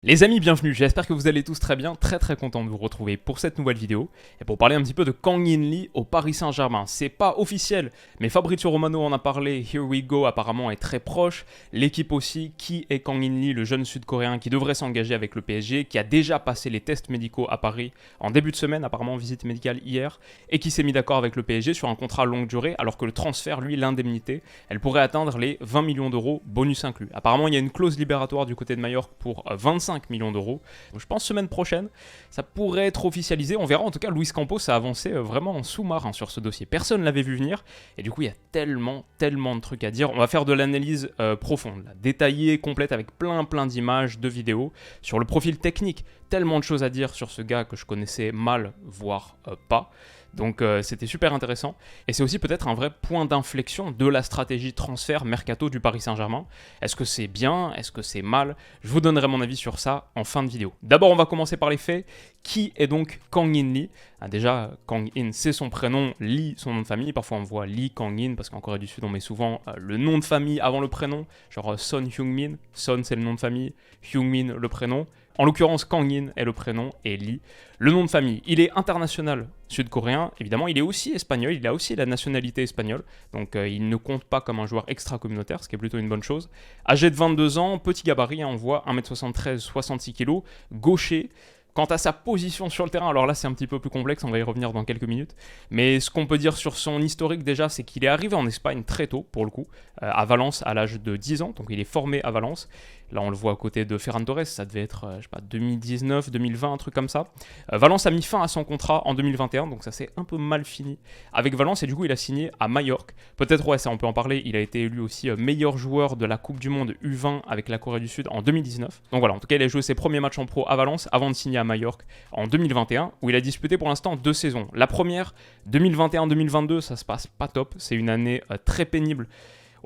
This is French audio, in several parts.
Les amis, bienvenue, j'espère que vous allez tous très bien, très content de vous retrouver pour cette nouvelle vidéo et pour parler un petit peu de Kang In Lee au Paris Saint-Germain. C'est pas officiel, mais Fabrizio Romano en a parlé, Here We Go apparemment est très proche, l'équipe aussi, qui est Kang In Lee, le jeune sud-coréen qui devrait s'engager avec le PSG, qui a déjà passé les tests médicaux à Paris en début de semaine, apparemment visite médicale hier, et qui s'est mis d'accord avec le PSG sur un contrat longue durée, alors que le transfert, lui, l'indemnité, elle pourrait atteindre les 20 millions d'euros, bonus inclus. Apparemment, il y a une clause libératoire du côté de Majorque pour 25 millions d'euros. Je pense semaine prochaine, ça pourrait être officialisé. On verra. En tout cas, Luis Campos a avancé vraiment en sous-marin sur ce dossier. Personne ne l'avait vu venir. Et du coup, il y a tellement de trucs à dire. On va faire de l'analyse profonde, là, détaillée, complète, avec plein d'images, de vidéos, sur le profil technique. Tellement de choses à dire sur ce gars que je connaissais mal, voire pas. Donc c'était super intéressant. Et c'est aussi peut-être un vrai point d'inflexion de la stratégie transfert mercato du Paris Saint-Germain. Est-ce que c'est bien? Est-ce que c'est mal? Je vous donnerai mon avis sur ça en fin de vidéo. D'abord, on va commencer par les faits. Qui est donc Kang In Lee? Déjà, Kang In, c'est son prénom, Lee, son nom de famille. Parfois, on voit Lee Kang In, parce qu'en Corée du Sud, on met souvent le nom de famille avant le prénom. Genre Son Heung-min. Son, c'est le nom de famille. Heung-min, le prénom. En l'occurrence, Kang In est le prénom et Lee, le nom de famille. Il est international sud-coréen, évidemment. Il est aussi espagnol, il a aussi la nationalité espagnole. Donc il ne compte pas comme un joueur extra-communautaire, ce qui est plutôt une bonne chose. Âgé de 22 ans, petit gabarit, on voit 1m73, 66 kg, gaucher. Quant à sa position sur le terrain, alors là c'est un petit peu plus complexe, on va y revenir dans quelques minutes. Mais ce qu'on peut dire sur son historique déjà, c'est qu'il est arrivé en Espagne très tôt, pour le coup, à Valence à l'âge de 10 ans, donc il est formé à Valence. Là on le voit à côté de Ferran Torres, ça devait être, je sais pas, 2019, 2020, un truc comme ça. Valence a mis fin à son contrat en 2021, donc ça s'est un peu mal fini avec Valence, et du coup il a signé à Majorque. Peut-être, ouais, ça on peut en parler, il a été élu aussi meilleur joueur de la Coupe du Monde U20 avec la Corée du Sud en 2019. Donc voilà, en tout cas il a joué ses premiers matchs en pro à Valence avant de signer à Majorque en 2021, où il a disputé pour l'instant 2 saisons. La première, 2021-2022, ça se passe pas top, c'est une année très pénible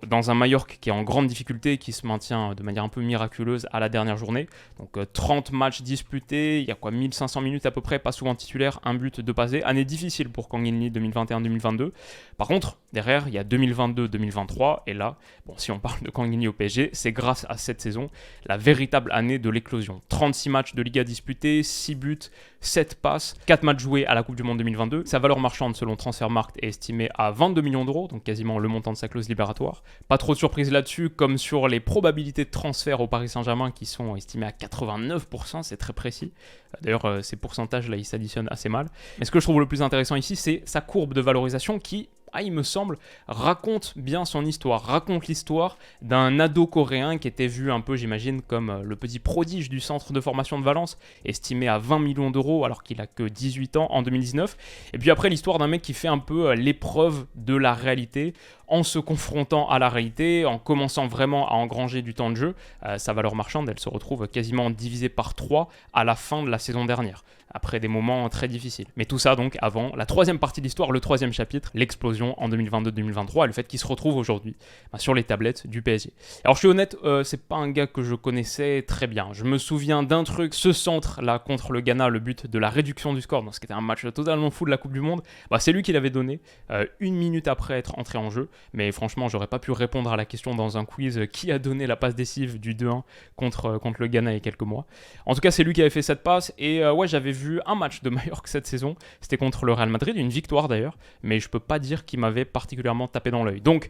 dans un Majorque qui est en grande difficulté, qui se maintient de manière un peu miraculeuse à la dernière journée. Donc 30 matchs disputés, il y a quoi, 1500 minutes à peu près, pas souvent titulaire, un but de passé. Année difficile pour Kang In Lee 2021-2022. Par contre, derrière, il y a 2022-2023, et là, bon, si on parle de Kang In Lee au PSG, c'est grâce à cette saison, la véritable année de l'éclosion. 36 matchs de Liga disputés, 6 buts, 7 passes, 4 matchs joués à la Coupe du Monde 2022. Sa valeur marchande selon Transfermarkt est estimée à 22 millions d'euros, donc quasiment le montant de sa clause libératoire. Pas trop de surprise là-dessus, comme sur les probabilités de transfert au Paris Saint-Germain qui sont estimées à 89%, c'est très précis. D'ailleurs, ces pourcentages-là, ils s'additionnent assez mal. Mais ce que je trouve le plus intéressant ici, c'est sa courbe de valorisation qui, il me semble, raconte bien son histoire, raconte l'histoire d'un ado coréen qui était vu un peu, j'imagine, comme le petit prodige du centre de formation de Valence, estimé à 20 millions d'euros alors qu'il a que 18 ans en 2019. Et puis après, l'histoire d'un mec qui fait un peu l'épreuve de la réalité, en se confrontant à la réalité, en commençant vraiment à engranger du temps de jeu. Sa valeur marchande, elle se retrouve quasiment divisée par 3 à la fin de la saison dernière, après des moments très difficiles. Mais tout ça donc avant la troisième partie de l'histoire, le troisième chapitre, l'explosion en 2022-2023, et le fait qu'il se retrouve aujourd'hui sur les tablettes du PSG. Alors je suis honnête, c'est pas un gars que je connaissais très bien. Je me souviens d'un truc, ce centre là contre le Ghana, le but de la réduction du score, dans ce qui était un match totalement fou de la Coupe du Monde, c'est lui qui l'avait donné, une minute après être entré en jeu. Mais franchement, j'aurais pas pu répondre à la question dans un quiz qui a donné la passe décisive du 2-1 contre le Ghana il y a quelques mois. En tout cas, c'est lui qui avait fait cette passe. Et ouais, j'avais vu un match de Majorque cette saison. C'était contre le Real Madrid, une victoire d'ailleurs. Mais je peux pas dire qu'il m'avait particulièrement tapé dans l'œil. Donc,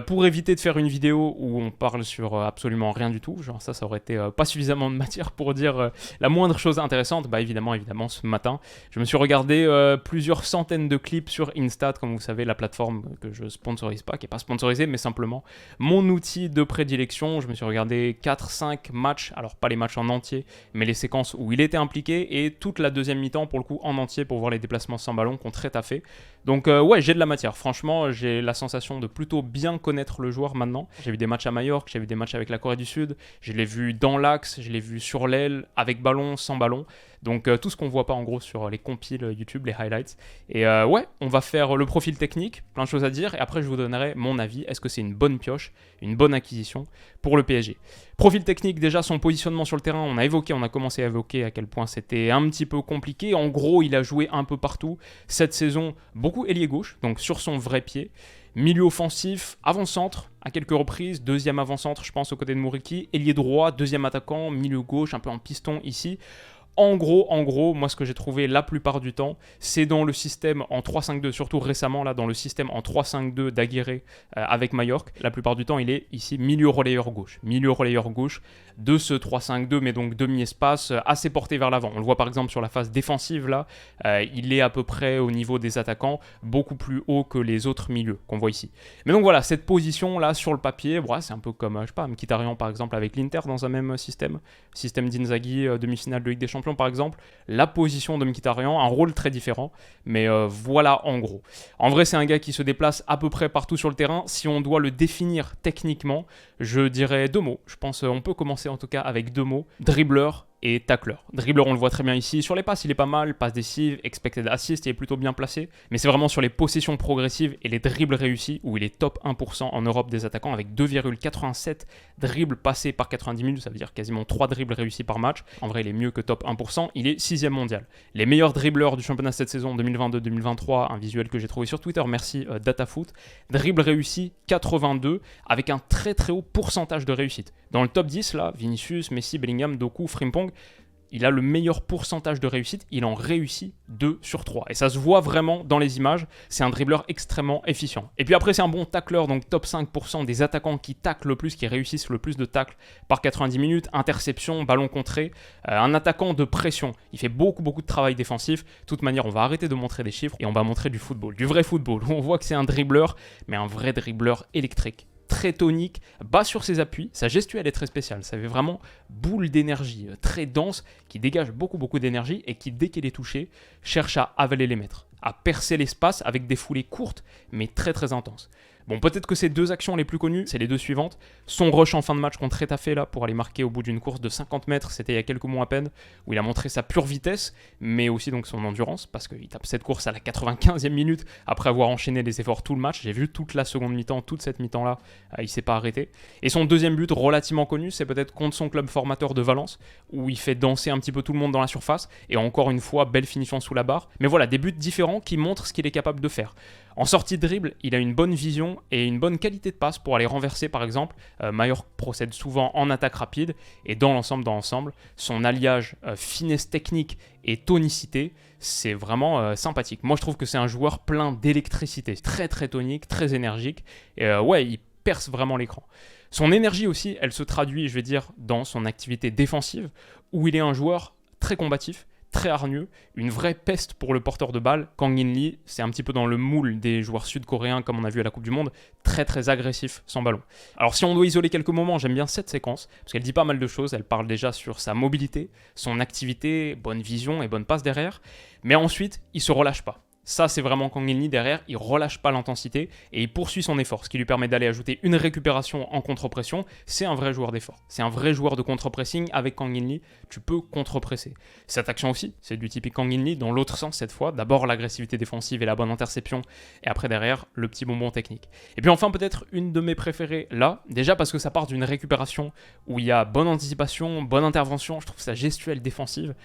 pour éviter de faire une vidéo où on parle sur absolument rien du tout, genre ça aurait été pas suffisamment de matière pour dire la moindre chose intéressante, évidemment, ce matin, je me suis regardé plusieurs centaines de clips sur Instat, comme vous savez, la plateforme que je sponsorise pas, qui n'est pas sponsorisé, mais simplement mon outil de prédilection. Je me suis regardé 4-5 matchs, alors pas les matchs en entier, mais les séquences où il était impliqué, et toute la deuxième mi-temps, pour le coup, en entier, pour voir les déplacements sans ballon qu'on très taffé. Donc ouais, j'ai de la matière. Franchement, j'ai la sensation de plutôt bien connaître le joueur maintenant. J'ai vu des matchs à Majorque, j'ai vu des matchs avec la Corée du Sud, je l'ai vu dans l'axe, je l'ai vu sur l'aile, avec ballon, sans ballon. Donc tout ce qu'on voit pas en gros sur les compiles YouTube, les highlights. Et ouais, on va faire le profil technique, plein de choses à dire, et après je vous donnerai mon avis. Est-ce que c'est une bonne pioche, une bonne acquisition pour le PSG? Profil technique, déjà son positionnement sur le terrain, on a commencé à évoquer à quel point c'était un petit peu compliqué. En gros, il a joué un peu partout cette saison, beaucoup ailier gauche, donc sur son vrai pied. Milieu offensif, avant-centre à quelques reprises, deuxième avant-centre je pense aux côtés de Muriqi, ailier droit, deuxième attaquant, milieu gauche, un peu en piston ici. En gros, moi ce que j'ai trouvé la plupart du temps, c'est dans le système en 3-5-2, surtout récemment là, dans le système en 3-5-2 d'Aguirre avec Majorque. La plupart du temps, il est ici milieu relayeur gauche de ce 3-5-2, mais donc demi-espace assez porté vers l'avant. On le voit par exemple sur la phase défensive là, il est à peu près au niveau des attaquants, beaucoup plus haut que les autres milieux qu'on voit ici. Mais donc voilà, cette position là sur le papier, c'est un peu comme, je sais pas, Mkhitaryan par exemple avec l'Inter dans un même système d'Inzaghi, demi-finale de Ligue des Champions par exemple, la position de Mkhitaryan, un rôle très différent, mais voilà en gros. En vrai, c'est un gars qui se déplace à peu près partout sur le terrain. Si on doit le définir techniquement, je dirais 2 mots. Je pense on peut commencer en tout cas avec 2 mots, dribbleur et tacleur. Dribbleur, on le voit très bien ici. Sur les passes, il est pas mal. Passe décisive, expected assist, il est plutôt bien placé. Mais c'est vraiment sur les possessions progressives et les dribbles réussis où il est top 1% en Europe des attaquants avec 2,87 dribbles passés par 90 minutes. Ça veut dire quasiment 3 dribbles réussis par match. En vrai, il est mieux que top 1%. Il est 6e mondial. Les meilleurs dribbleurs du championnat cette saison 2022-2023, un visuel que j'ai trouvé sur Twitter, merci DataFoot. Dribble réussi 82 avec un très très haut pourcentage de réussite. Dans le top 10, là, Vinicius, Messi, Bellingham, Doku, Frimpong, il a le meilleur pourcentage de réussite, il en réussit 2 sur 3. Et ça se voit vraiment dans les images, c'est un dribbleur extrêmement efficient. Et puis après, c'est un bon tacleur, donc top 5% des attaquants qui taclent le plus, qui réussissent le plus de tacles par 90 minutes, interception, ballon contré, un attaquant de pression. Il fait beaucoup de travail défensif. De toute manière, on va arrêter de montrer des chiffres et on va montrer du football, du vrai football, où on voit que c'est un dribbleur, mais un vrai dribbleur électrique. Très tonique, bas sur ses appuis, sa gestuelle est très spéciale, ça fait vraiment boule d'énergie, très dense, qui dégage beaucoup d'énergie et qui, dès qu'elle est touchée, cherche à avaler les mètres, à percer l'espace avec des foulées courtes, mais très intenses. Bon, peut-être que ces 2 actions les plus connues, c'est les 2 suivantes. Son rush en fin de match contre Retafe là, pour aller marquer au bout d'une course de 50 mètres, c'était il y a quelques mois à peine, où il a montré sa pure vitesse, mais aussi donc son endurance, parce qu'il tape cette course à la 95e minute, après avoir enchaîné les efforts tout le match. J'ai vu toute la seconde mi-temps, toute cette mi-temps là, il s'est pas arrêté. Et son deuxième but, relativement connu, c'est peut-être contre son club formateur de Valence, où il fait danser un petit peu tout le monde dans la surface, et encore une fois, belle finition sous la barre. Mais voilà, des buts différents qui montrent ce qu'il est capable de faire. En sortie de dribble, il a une bonne vision et une bonne qualité de passe pour aller renverser par exemple. Majorque procède souvent en attaque rapide et dans l'ensemble, son alliage finesse technique et tonicité, c'est vraiment sympathique. Moi je trouve que c'est un joueur plein d'électricité, très tonique, très énergique et il perce vraiment l'écran. Son énergie aussi, elle se traduit, je vais dire, dans son activité défensive où il est un joueur très combatif, très hargneux, une vraie peste pour le porteur de balle. Kang In Lee, c'est un petit peu dans le moule des joueurs sud-coréens comme on a vu à la Coupe du Monde, très agressif sans ballon. Alors si on doit isoler quelques moments, j'aime bien cette séquence, parce qu'elle dit pas mal de choses, elle parle déjà sur sa mobilité, son activité, bonne vision et bonne passe derrière, mais ensuite, il se relâche pas. Ça, c'est vraiment Kang In Lee derrière, il relâche pas l'intensité et il poursuit son effort, ce qui lui permet d'aller ajouter une récupération en contre-pression. C'est un vrai joueur d'effort, c'est un vrai joueur de contre-pressing. Avec Kang In Lee, tu peux contre-presser. Cette action aussi, c'est du typique Kang In Lee dans l'autre sens cette fois. D'abord l'agressivité défensive et la bonne interception, et après derrière, le petit bonbon technique. Et puis enfin, peut-être une de mes préférées là, déjà parce que ça part d'une récupération où il y a bonne anticipation, bonne intervention. Je trouve sa gestuelle défensive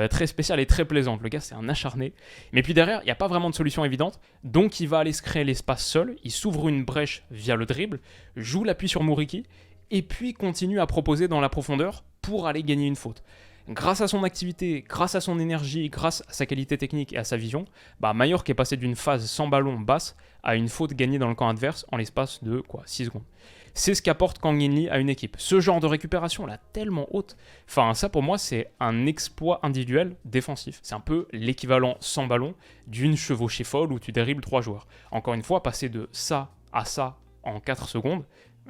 très spéciale et très plaisante. Le gars, c'est un acharné. Mais puis derrière, il n'y a pas vraiment de solution évidente, donc il va aller se créer l'espace seul, il s'ouvre une brèche via le dribble, joue l'appui sur Muriqi, et puis continue à proposer dans la profondeur pour aller gagner une faute. Grâce à son activité, grâce à son énergie, grâce à sa qualité technique et à sa vision, Majorque est passé d'une phase sans ballon basse à une faute gagnée dans le camp adverse en l'espace de 6 secondes. C'est ce qu'apporte Kang In Lee à une équipe. Ce genre de récupération là, tellement haute. Enfin, ça pour moi, c'est un exploit individuel défensif. C'est un peu l'équivalent sans ballon d'une chevauchée folle où tu dribbles 3 joueurs. Encore une fois, passer de ça à ça en 4 secondes,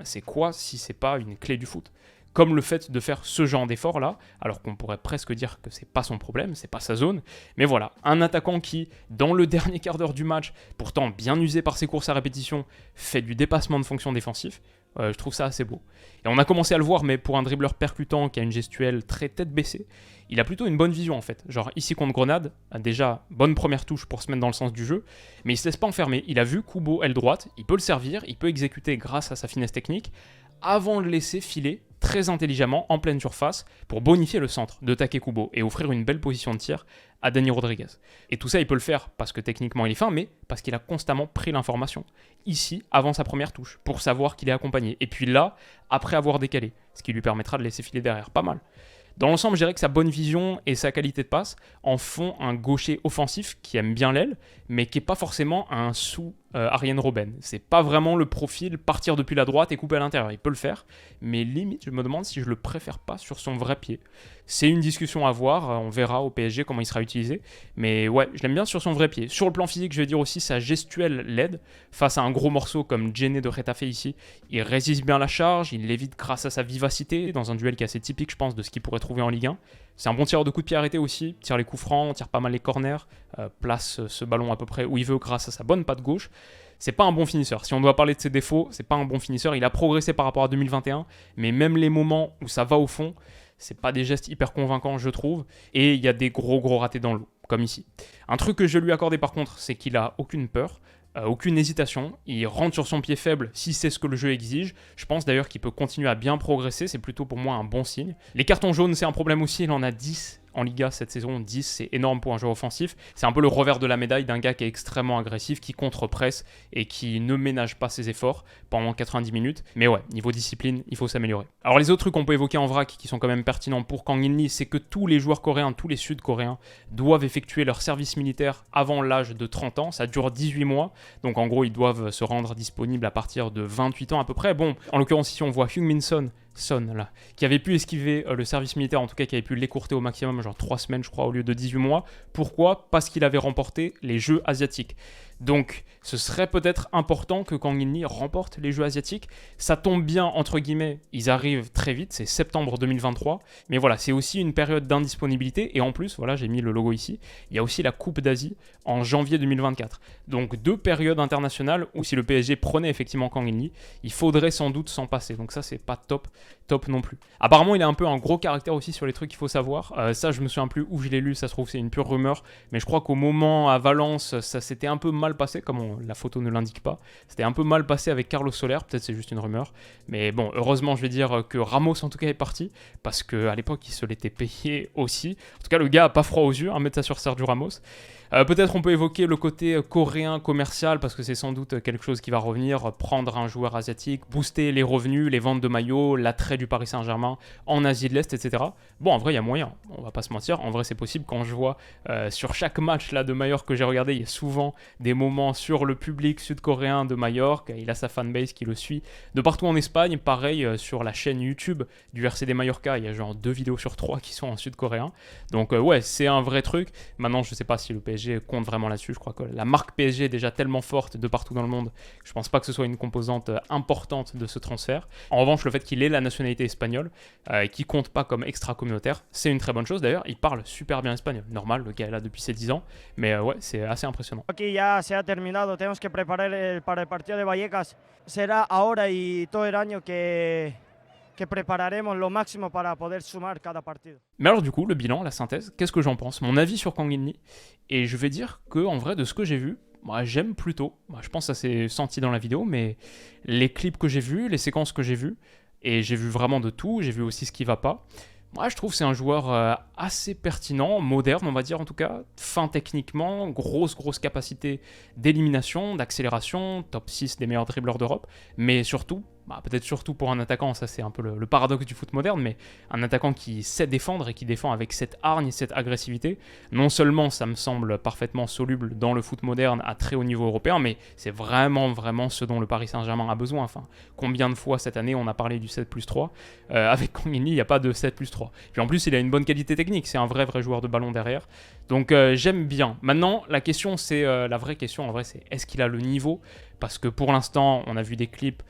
c'est quoi si c'est pas une clé du foot ? Comme le fait de faire ce genre d'effort là, alors qu'on pourrait presque dire que c'est pas son problème, c'est pas sa zone. Mais voilà, un attaquant qui, dans le dernier quart d'heure du match, pourtant bien usé par ses courses à répétition, fait du dépassement de fonction défensif. Je trouve ça assez beau. Et on a commencé à le voir, mais pour un dribbleur percutant qui a une gestuelle très tête baissée, il a plutôt une bonne vision en fait. Genre ici contre Grenade, déjà bonne première touche pour se mettre dans le sens du jeu, mais il se laisse pas enfermer. Il a vu Kubo aile droite, il peut le servir, il peut exécuter grâce à sa finesse technique, avant de le laisser filer très intelligemment en pleine surface pour bonifier le centre de Take Kubo et offrir une belle position de tir à Dani Rodriguez. Et tout ça, il peut le faire parce que techniquement il est fin, mais parce qu'il a constamment pris l'information. Ici, avant sa première touche, pour savoir qu'il est accompagné. Et puis là, après avoir décalé, ce qui lui permettra de laisser filer derrière. Pas mal. Dans l'ensemble, je dirais que sa bonne vision et sa qualité de passe en font un gaucher offensif qui aime bien l'aile, mais qui n'est pas forcément un sous Arjen Robben. C'est pas vraiment le profil partir depuis la droite et couper à l'intérieur. Il peut le faire, mais limite, je me demande si je le préfère pas sur son vrai pied. C'est une discussion à voir, on verra au PSG comment il sera utilisé, mais ouais, je l'aime bien sur son vrai pied. Sur le plan physique, je vais dire aussi sa gestuelle l'aide. Face à un gros morceau comme Djenné de Getafe ici, il résiste bien la charge, il l'évite grâce à sa vivacité, dans un duel qui est assez typique, je pense, de ce qu'il pourrait trouver en Ligue 1. C'est un bon tireur de coups de pied arrêté aussi, tire les coups francs, tire pas mal les corners, place ce ballon à peu près où il veut grâce à sa bonne patte gauche. C'est pas un bon finisseur. Si on doit parler de ses défauts, c'est pas un bon finisseur. Il a progressé par rapport à 2021, mais même les moments où ça va au fond, c'est pas des gestes hyper convaincants, je trouve. Et il y a des gros ratés dans l'eau, comme ici. Un truc que je lui ai accordé par contre, c'est qu'il a aucune peur. Aucune hésitation, il rentre sur son pied faible si c'est ce que le jeu exige. Je pense d'ailleurs qu'il peut continuer à bien progresser, c'est plutôt pour moi un bon signe. Les cartons jaunes, c'est un problème aussi, il en a 10 en Liga cette saison, 10 c'est énorme pour un joueur offensif. C'est un peu le revers de la médaille d'un gars qui est extrêmement agressif, qui contre-presse et qui ne ménage pas ses efforts pendant 90 minutes. Mais ouais, niveau discipline, il faut s'améliorer. Alors les autres trucs qu'on peut évoquer en vrac qui sont quand même pertinents pour Kang In-lee, c'est que tous les joueurs coréens, tous les Sud-Coréens doivent effectuer leur service militaire avant l'âge de 30 ans. Ça dure 18 mois, donc en gros ils doivent se rendre disponibles à partir de 28 ans à peu près. Bon, en l'occurrence ici on voit Heung-min Son là, qui avait pu esquiver le service militaire, en tout cas qui avait pu l'écourter au maximum, genre 3 semaines je crois au lieu de 18 mois. Pourquoi ? Parce qu'il avait remporté les Jeux asiatiques. Donc ce serait peut-être important que Kang In-lee remporte les Jeux asiatiques. Ça tombe bien, entre guillemets, ils arrivent très vite, c'est septembre 2023. Mais voilà, c'est aussi une période d'indisponibilité. Et en plus, voilà, j'ai mis le logo ici, il y a aussi la Coupe d'Asie en janvier 2024. Donc 2 périodes internationales où si le PSG prenait effectivement Kang In-lee, il faudrait sans doute s'en passer. Donc ça, c'est pas top non plus. Apparemment, il a un peu un gros caractère aussi sur les trucs qu'il faut savoir. Ça, je me souviens plus où je l'ai lu, ça se trouve, c'est une pure rumeur. Mais je crois qu'au moment à Valence, ça s'était un peu mal passé, comme la photo ne l'indique pas. C'était un peu mal passé avec Carlos Soler, peut-être c'est juste une rumeur. Mais bon, heureusement, je vais dire que Ramos, en tout cas, est parti. Parce qu'à l'époque, il se l'était payé aussi. En tout cas, le gars a pas froid aux yeux, mettre ça sur Sergio Ramos. Peut-être on peut évoquer le côté coréen commercial parce que c'est sans doute quelque chose qui va revenir, prendre un joueur asiatique, booster les revenus, les ventes de maillots, l'attrait du Paris Saint-Germain en Asie de l'Est, etc. Bon, en vrai, il y a moyen, on va pas se mentir, en vrai c'est possible. Quand je vois sur chaque match là, de Majorque que j'ai regardé, il y a souvent des moments sur le public sud-coréen de Majorque, il a sa fanbase qui le suit de partout en Espagne, pareil sur la chaîne YouTube du RCD Mallorca, il y a genre 2 vidéos sur 3 qui sont en sud-coréen, donc ouais, c'est un vrai truc. Maintenant, je sais pas si le PSG compte vraiment là-dessus. Je crois que la marque PSG est déjà tellement forte de partout dans le monde que je pense pas que ce soit une composante importante de ce transfert. En revanche, le fait qu'il ait la nationalité espagnole, qui compte pas comme extra-communautaire, c'est une très bonne chose. D'ailleurs, il parle super bien espagnol. Normal, le gars est là depuis ses 10 ans, mais ouais, c'est assez impressionnant. Aquí ya se ha terminado, tenemos que preparar para el partido de Vallecas. Será ahora y todo el año que prepararemos lo máximo para poder sumar cada partido. Mais alors du coup, le bilan, la synthèse, qu'est-ce que j'en pense ? Mon avis sur Kang In-lee, et je vais dire que en vrai, de ce que j'ai vu, moi j'aime plutôt. Je pense que ça s'est senti dans la vidéo, mais les clips que j'ai vus, les séquences que j'ai vues, et j'ai vu vraiment de tout, j'ai vu aussi ce qui va pas. Moi, je trouve que c'est un joueur assez pertinent, moderne, on va dire en tout cas, fin techniquement, grosse capacité d'élimination, d'accélération, top 6 des meilleurs dribbleurs d'Europe, mais surtout, peut-être surtout pour un attaquant, ça c'est un peu le paradoxe du foot moderne, mais un attaquant qui sait défendre et qui défend avec cette hargne et cette agressivité, non seulement ça me semble parfaitement soluble dans le foot moderne à très haut niveau européen, mais c'est vraiment ce dont le Paris Saint-Germain a besoin. Enfin, combien de fois cette année on a parlé du 7+3 avec Kang In-lee, il n'y a pas de 7+3. Puis en plus, il a une bonne qualité technique, c'est un vrai joueur de ballon derrière. Donc j'aime bien. Maintenant, la question, c'est la vraie question en vrai, c'est est-ce qu'il a le niveau ? Parce que pour l'instant, on a vu des clips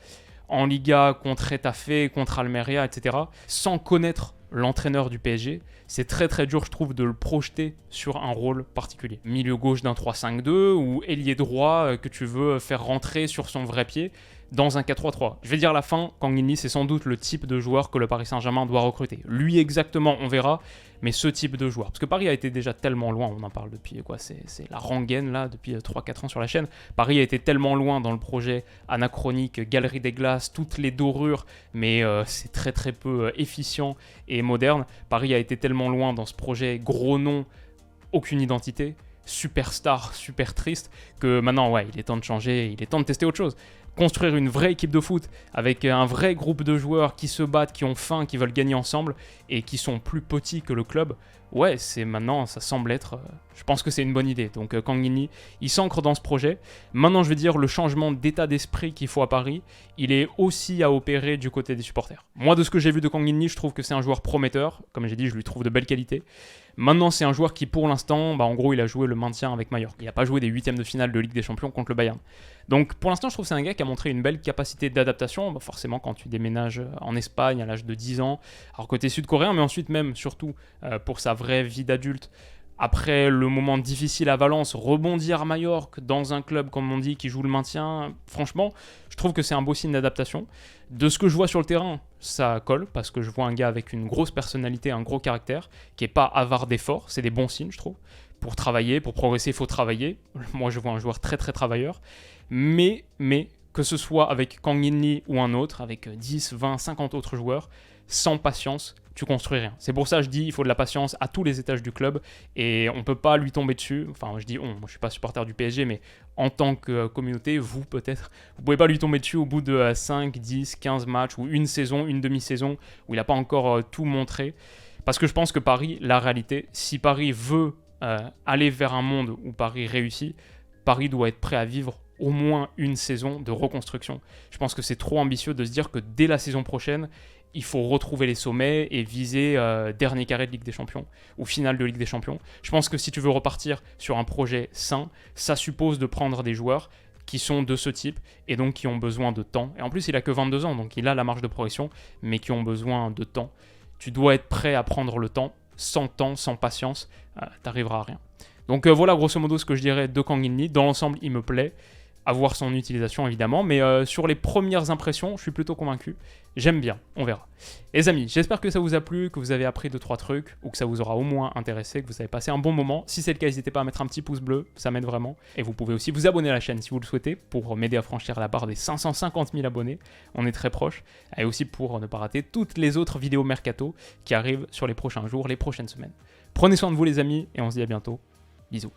en Liga contre Getafe, contre Almeria, etc. sans connaître l'entraîneur du PSG, c'est très dur, je trouve, de le projeter sur un rôle particulier. Milieu gauche d'un 3-5-2 ou ailier droit que tu veux faire rentrer sur son vrai pied dans un 4-3-3. Je vais dire à la fin, Kang In-lee, c'est sans doute le type de joueur que le Paris Saint-Germain doit recruter. Lui exactement, on verra, mais ce type de joueur. Parce que Paris a été déjà tellement loin, on en parle depuis quoi, c'est la rengaine là, depuis 3-4 ans sur la chaîne. Paris a été tellement loin dans le projet anachronique, Galerie des Glaces, toutes les dorures, mais c'est très très peu efficient et moderne. Paris a été tellement loin dans ce projet gros nom, aucune identité, superstar, super triste, que maintenant, ouais, il est temps de changer, il est temps de tester autre chose. Construire une vraie équipe de foot avec un vrai groupe de joueurs qui se battent, qui ont faim, qui veulent gagner ensemble et qui sont plus petits que le club. Ouais, c'est maintenant, ça semble être... je pense que c'est une bonne idée. Donc Kang In-lee, il s'ancre dans ce projet. Maintenant, je veux dire, le changement d'état d'esprit qu'il faut à Paris, il est aussi à opérer du côté des supporters. Moi, de ce que j'ai vu de Kang In-lee, je trouve que c'est un joueur prometteur. Comme j'ai dit, je lui trouve de belles qualités. Maintenant, c'est un joueur qui, pour l'instant, en gros, il a joué le maintien avec Mallorca. Il n'a pas joué des huitièmes de finale de Ligue des Champions contre le Bayern. Donc, pour l'instant, je trouve que c'est un gars qui a montré une belle capacité d'adaptation. Forcément, quand tu déménages en Espagne à l'âge de 10 ans, alors côté sud-coréen, mais ensuite même, surtout, pour sa vraie vie d'adulte, après le moment difficile à Valence, rebondir à Majorque dans un club, comme on dit, qui joue le maintien, franchement, je trouve que c'est un beau signe d'adaptation. De ce que je vois sur le terrain, ça colle, parce que je vois un gars avec une grosse personnalité, un gros caractère, qui n'est pas avare d'efforts, c'est des bons signes, je trouve. Pour travailler, pour progresser, il faut travailler. Moi, je vois un joueur très très travailleur. Mais, que ce soit avec Kang In-lee ou un autre, avec 10, 20, 50 autres joueurs, sans patience, tu construis rien. C'est pour ça que je dis il faut de la patience à tous les étages du club et on peut pas lui tomber dessus. Enfin, je dis on, moi je suis pas supporter du PSG, mais en tant que communauté, vous peut-être, vous pouvez pas lui tomber dessus au bout de 5, 10, 15 matchs ou une saison, une demi-saison où il n'a pas encore tout montré. Parce que je pense que Paris, la réalité, si Paris veut aller vers un monde où Paris réussit, Paris doit être prêt à vivre au moins une saison de reconstruction. Je pense que c'est trop ambitieux de se dire que dès la saison prochaine, il faut retrouver les sommets et viser dernier carré de Ligue des Champions ou finale de Ligue des Champions. Je pense que si tu veux repartir sur un projet sain, ça suppose de prendre des joueurs qui sont de ce type et donc qui ont besoin de temps. Et en plus, il a que 22 ans, donc il a la marge de progression, mais qui ont besoin de temps. Tu dois être prêt à prendre le temps. Sans temps, sans patience, t'arriveras à rien. Donc voilà grosso modo ce que je dirais de Kang In-lee. Dans l'ensemble, il me plaît. À voir son utilisation évidemment, mais sur les premières impressions, je suis plutôt convaincu. J'aime bien, on verra. Les amis, j'espère que ça vous a plu, que vous avez appris 2-3 trucs, ou que ça vous aura au moins intéressé, que vous avez passé un bon moment. Si c'est le cas, n'hésitez pas à mettre un petit pouce bleu, ça m'aide vraiment. Et vous pouvez aussi vous abonner à la chaîne si vous le souhaitez, pour m'aider à franchir la barre des 550 000 abonnés. On est très proche. Et aussi pour ne pas rater toutes les autres vidéos mercato qui arrivent sur les prochains jours, les prochaines semaines. Prenez soin de vous les amis, et on se dit à bientôt. Bisous.